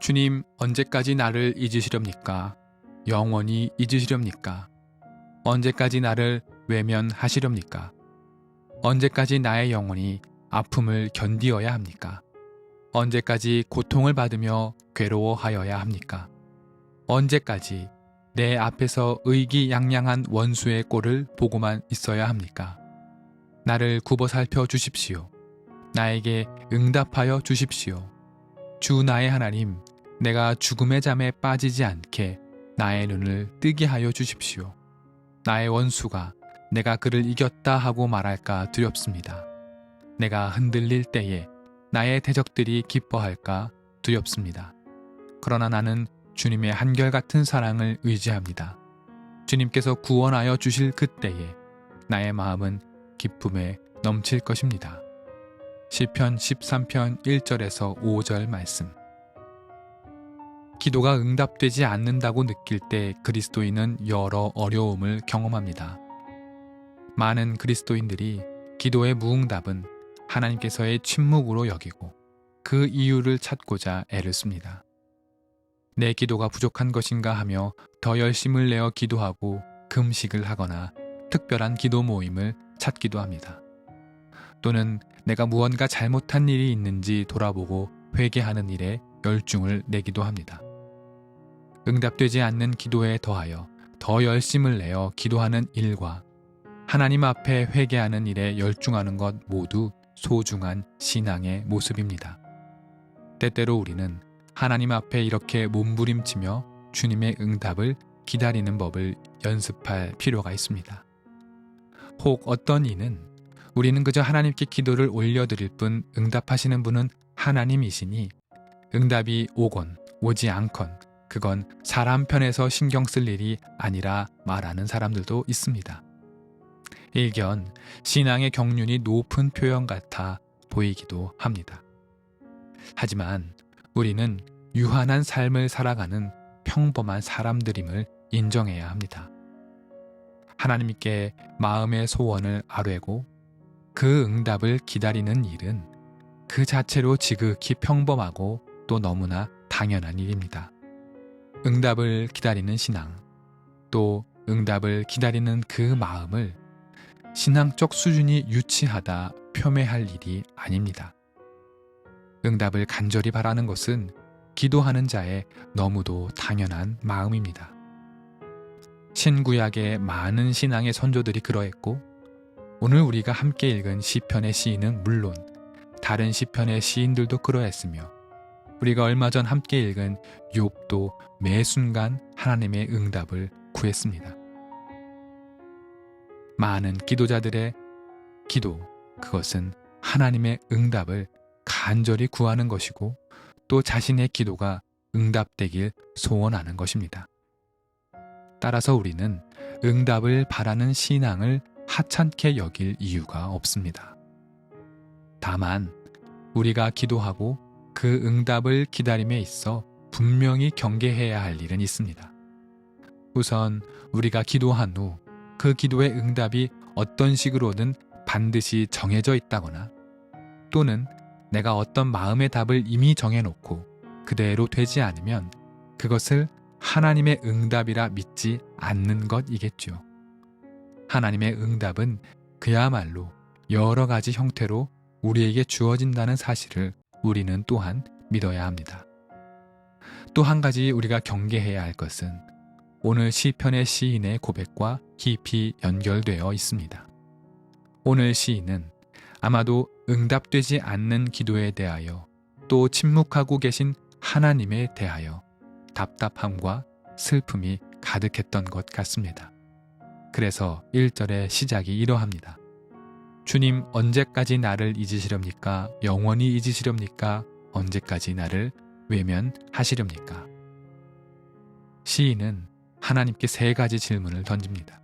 주님, 언제까지 나를 잊으시렵니까? 영원히 잊으시렵니까? 언제까지 나를 외면하시렵니까? 언제까지 나의 영혼이 아픔을 견디어야 합니까? 언제까지 고통을 받으며 괴로워하여야 합니까? 언제까지 내 앞에서 의기양양한 원수의 꼴을 보고만 있어야 합니까? 나를 굽어 살펴 주십시오. 나에게 응답하여 주십시오. 주 나의 하나님, 내가 죽음의 잠에 빠지지 않게 나의 눈을 뜨게 하여 주십시오. 나의 원수가 내가 그를 이겼다 하고 말할까 두렵습니다. 내가 흔들릴 때에 나의 대적들이 기뻐할까 두렵습니다. 그러나 나는 주님의 한결같은 사랑을 의지합니다. 주님께서 구원하여 주실 그때에 나의 마음은 기쁨에 넘칠 것입니다. 시편 13편 1절에서 5절 말씀. 기도가 응답되지 않는다고 느낄 때 그리스도인은 여러 어려움을 경험합니다. 많은 그리스도인들이 기도의 무응답은 하나님께서의 침묵으로 여기고 그 이유를 찾고자 애를 씁니다. 내 기도가 부족한 것인가 하며 더 열심을 내어 기도하고 금식을 하거나 특별한 기도 모임을 찾기도 합니다. 또는 내가 무언가 잘못한 일이 있는지 돌아보고 회개하는 일에 열중을 내기도 합니다. 응답되지 않는 기도에 더하여 더 열심을 내어 기도하는 일과 하나님 앞에 회개하는 일에 열중하는 것 모두 소중한 신앙의 모습입니다. 때때로 우리는 하나님 앞에 이렇게 몸부림치며 주님의 응답을 기다리는 법을 연습할 필요가 있습니다. 혹 어떤 이는 우리는 그저 하나님께 기도를 올려드릴 뿐 응답하시는 분은 하나님이시니 응답이 오건 오지 않건 그건 사람 편에서 신경 쓸 일이 아니라 말하는 사람들도 있습니다. 일견 신앙의 경륜이 높은 표현 같아 보이기도 합니다. 하지만 우리는 유한한 삶을 살아가는 평범한 사람들임을 인정해야 합니다. 하나님께 마음의 소원을 아뢰고 그 응답을 기다리는 일은 그 자체로 지극히 평범하고 또 너무나 당연한 일입니다. 응답을 기다리는 신앙, 또 응답을 기다리는 그 마음을 신앙적 수준이 유치하다 표매할 일이 아닙니다. 응답을 간절히 바라는 것은 기도하는 자의 너무도 당연한 마음입니다. 신구약의 많은 신앙의 선조들이 그러했고 오늘 우리가 함께 읽은 시편의 시인은 물론 다른 시편의 시인들도 그러했으며 우리가 얼마 전 함께 읽은 욥도 매 순간 하나님의 응답을 구했습니다. 많은 기도자들의 기도, 그것은 하나님의 응답을 간절히 구하는 것이고 또 자신의 기도가 응답되길 소원하는 것입니다. 따라서 우리는 응답을 바라는 신앙을 하찮게 여길 이유가 없습니다. 다만 우리가 기도하고 그 응답을 기다림에 있어 분명히 경계해야 할 일은 있습니다. 우선 우리가 기도한 후 그 기도의 응답이 어떤 식으로든 반드시 정해져 있다거나 또는 내가 어떤 마음의 답을 이미 정해놓고 그대로 되지 않으면 그것을 하나님의 응답이라 믿지 않는 것이겠죠. 하나님의 응답은 그야말로 여러 가지 형태로 우리에게 주어진다는 사실을 우리는 또한 믿어야 합니다. 또 한 가지 우리가 경계해야 할 것은 오늘 시편의 시인의 고백과 깊이 연결되어 있습니다. 오늘 시인은 아마도 응답되지 않는 기도에 대하여 또 침묵하고 계신 하나님에 대하여 답답함과 슬픔이 가득했던 것 같습니다. 그래서 1절의 시작이 이러합니다. 주님, 언제까지 나를 잊으시렵니까? 영원히 잊으시렵니까? 언제까지 나를 외면하시렵니까? 시인은 하나님께 세 가지 질문을 던집니다.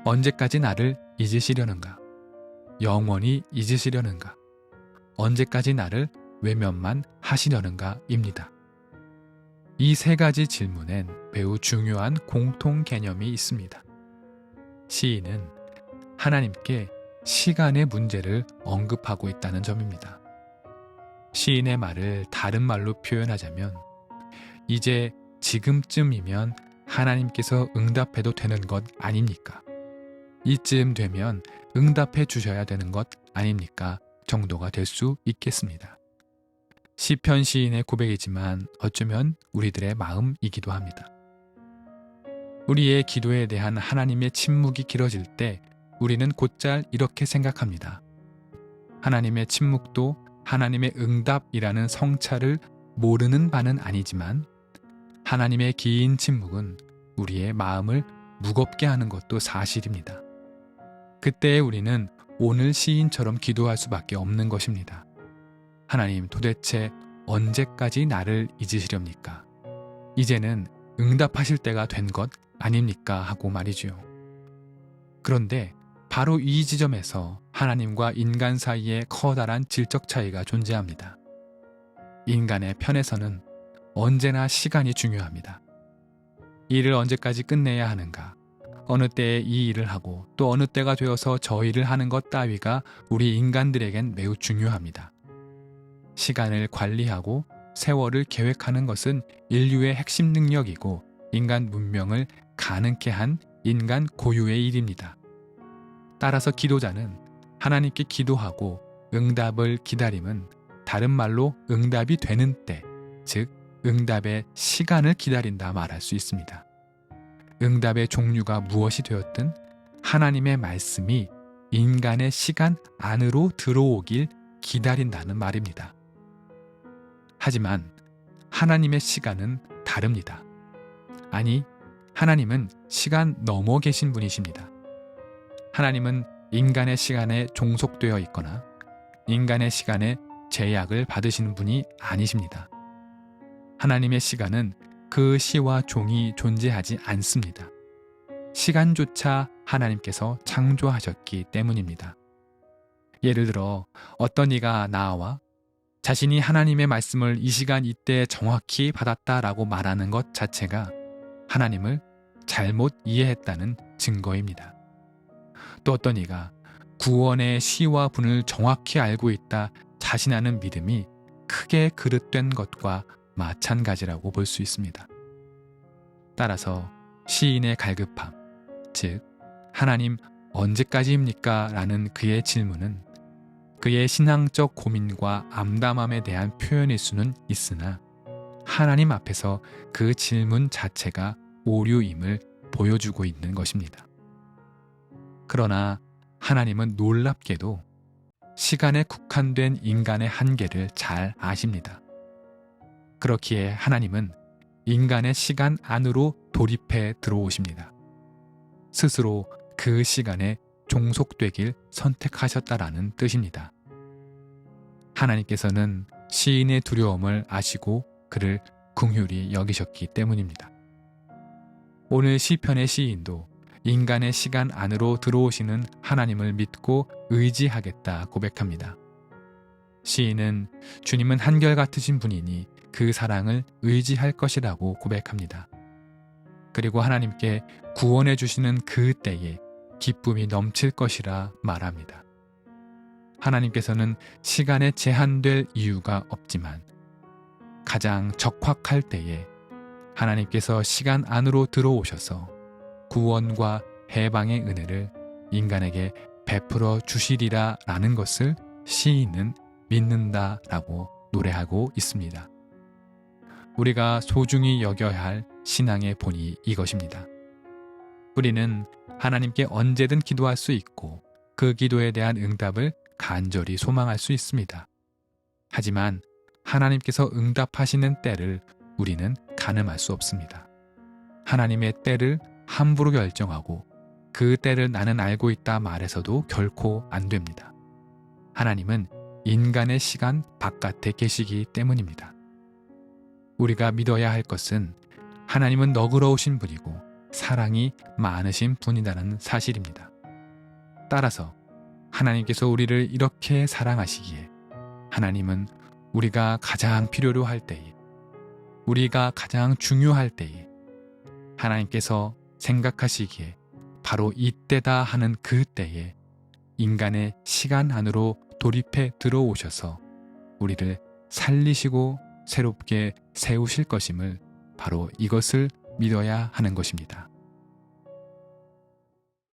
언제까지 나를 잊으시려는가? 영원히 잊으시려는가? 언제까지 나를 외면만 하시려는가? 입니다. 이 세 가지 질문엔 매우 중요한 공통 개념이 있습니다. 시인은 하나님께 시간의 문제를 언급하고 있다는 점입니다. 시인의 말을 다른 말로 표현하자면 이제 지금쯤이면 하나님께서 응답해도 되는 것 아닙니까? 이쯤 되면 응답해 주셔야 되는 것 아닙니까? 정도가 될 수 있겠습니다. 시편 시인의 고백이지만 어쩌면 우리들의 마음이기도 합니다. 우리의 기도에 대한 하나님의 침묵이 길어질 때 우리는 곧잘 이렇게 생각합니다. 하나님의 침묵도 하나님의 응답이라는 성찰을 모르는 바는 아니지만 하나님의 긴 침묵은 우리의 마음을 무겁게 하는 것도 사실입니다. 그때 우리는 오늘 시인처럼 기도할 수밖에 없는 것입니다. 하나님, 도대체 언제까지 나를 잊으시렵니까? 이제는 응답하실 때가 된 것 아닙니까? 하고 말이지요. 그런데 바로 이 지점에서 하나님과 인간 사이에 커다란 질적 차이가 존재합니다. 인간의 편에서는 언제나 시간이 중요합니다. 일을 언제까지 끝내야 하는가? 어느 때에 이 일을 하고 또 어느 때가 되어서 저 일을 하는 것 따위가 우리 인간들에겐 매우 중요합니다. 시간을 관리하고 세월을 계획하는 것은 인류의 핵심 능력이고 인간 문명을 가능케 한 인간 고유의 일입니다. 따라서 기도자는 하나님께 기도하고 응답을 기다림은 다른 말로 응답이 되는 때, 즉 응답의 시간을 기다린다 말할 수 있습니다. 응답의 종류가 무엇이 되었든 하나님의 말씀이 인간의 시간 안으로 들어오길 기다린다는 말입니다. 하지만 하나님의 시간은 다릅니다. 아니, 하나님은 시간 넘어 계신 분이십니다. 하나님은 인간의 시간에 종속되어 있거나 인간의 시간에 제약을 받으시는 분이 아니십니다. 하나님의 시간은 그 시와 종이 존재하지 않습니다. 시간조차 하나님께서 창조하셨기 때문입니다. 예를 들어 어떤 이가 나와 자신이 하나님의 말씀을 이 시간 이때 정확히 받았다라고 말하는 것 자체가 하나님을 잘못 이해했다는 증거입니다. 또 어떤 이가 구원의 시와 분을 정확히 알고 있다 자신하는 믿음이 크게 그릇된 것과 마찬가지라고 볼 수 있습니다. 따라서 시인의 갈급함, 즉 하나님 언제까지입니까? 라는 그의 질문은 그의 신앙적 고민과 암담함에 대한 표현일 수는 있으나 하나님 앞에서 그 질문 자체가 오류임을 보여주고 있는 것입니다. 그러나 하나님은 놀랍게도 시간에 국한된 인간의 한계를 잘 아십니다. 그렇기에 하나님은 인간의 시간 안으로 돌입해 들어오십니다. 스스로 그 시간에 종속되길 선택하셨다라는 뜻입니다. 하나님께서는 시인의 두려움을 아시고 그를 긍휼히 여기셨기 때문입니다. 오늘 시편의 시인도 인간의 시간 안으로 들어오시는 하나님을 믿고 의지하겠다 고백합니다. 시인은 주님은 한결같으신 분이니 그 사랑을 의지할 것이라고 고백합니다. 그리고 하나님께 구원해 주시는 그 때에 기쁨이 넘칠 것이라 말합니다. 하나님께서는 시간에 제한될 이유가 없지만 가장 적확할 때에 하나님께서 시간 안으로 들어오셔서 구원과 해방의 은혜를 인간에게 베풀어 주시리라 라는 것을 시인은 믿는다라고 노래하고 있습니다. 우리가 소중히 여겨야 할 신앙의 본이 이것입니다. 우리는 하나님께 언제든 기도할 수 있고 그 기도에 대한 응답을 간절히 소망할 수 있습니다. 하지만 하나님께서 응답하시는 때를 우리는 가늠할 수 없습니다. 하나님의 때를 함부로 결정하고 그 때를 나는 알고 있다 말해서도 결코 안 됩니다. 하나님은 인간의 시간 바깥에 계시기 때문입니다. 우리가 믿어야 할 것은 하나님은 너그러우신 분이고 사랑이 많으신 분이라는 사실입니다. 따라서 하나님께서 우리를 이렇게 사랑하시기에 하나님은 우리가 가장 필요로 할 때에, 우리가 가장 중요할 때에 하나님께서 생각하시기에 바로 이때다 하는 그 때에 인간의 시간 안으로 돌입해 들어오셔서 우리를 살리시고 새롭게 세우실 것임을 바로 이것을 믿어야 하는 것입니다.